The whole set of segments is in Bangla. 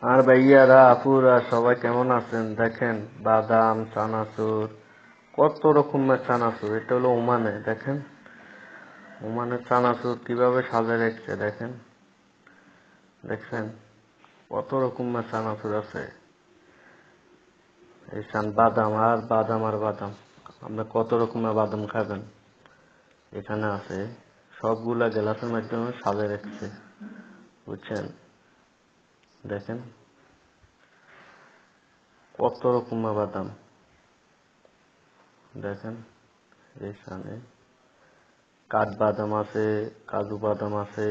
আর ভাইয়ারা আপুরা সবাই কেমন আছেন? দেখেন বাদাম, চানাচুর, কত রকমের চানাচুর। এটা হলো ওমানে, দেখেন ওমানের চানাচুর কিভাবে সাজে রেখেছে, দেখেন দেখছেন কত রকমের চানাচুর আছে। এই বাদাম আর বাদাম আর বাদাম, আপনি কত রকমের বাদাম খাবেন এখানে আছে। সবগুলা গ্লাসের মাধ্যমে সাজে রেখেছে, বুঝছেন? দেখেন কত রকমের বাদাম, দেখেন এখানে কাঠবাদাম আছে, কাজু বাদাম আছে,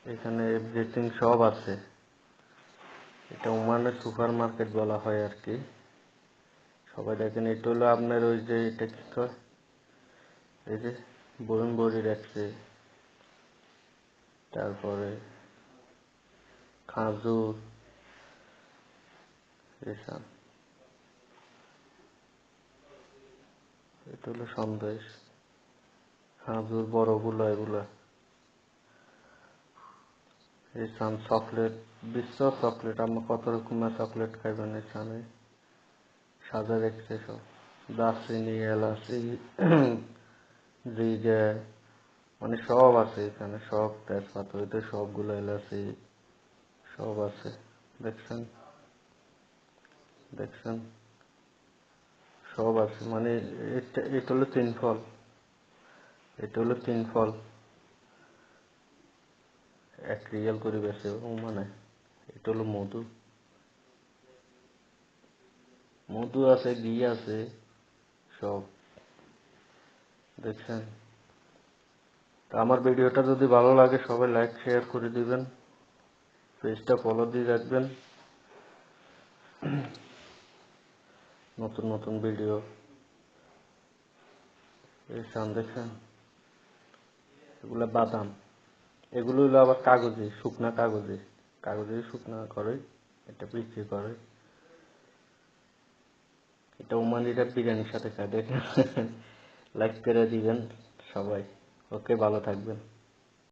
এখানে এভরিথিং সব আছে। এটা ওমানের সুপার মার্কেট বলা হয় আর কি। সবাই দেখেন, এটা হলো আপনার ওই যে এটা কি কয়, এই যে বরুণ বড়ি রাখছে, তারপরে খাজুর, এসব। এটা হলো সন্দেশ, খাজুর বড়গুলো এগুলা, এই চকলেট, বিশ্ব চকলেট। আমরা কত রকমের চকলেট খাইবেন এখানে সাজা রেখেছে সব। দারচিনি, এলাচি, জিরে, মানে সব আছে এখানে, সব তেজপাতা হইতে সবগুলো, এলাচি সব আছে। দেখছেন দেখছেন সব আছে। মানে এটা হলো তিন ফল, এটা হলো তিন ফল, এক রিয়াল করে বেছে মানে। এটা হলো মধু, মধু আছে, ঘি আছে, সব। দেখছেন? তা আমার ভিডিওটা যদি ভালো লাগে সবাই লাইক শেয়ার করে দিবেন, পেজটা ফলো দিয়ে রাখবেন। নতুন নতুন ভিডিও এই দেখছেন, এগুলা বাদাম, এগুলো হলো আবার কাগজে, শুকনা কাগজে, কাগজে শুকনা করে এটা বিক্রি করে। এটা ওমানিরা বিরিয়ানির সাথে খায়, দেখেন। লাইক করে দিবেন সবাই। ওকে, ভালো থাকবেন।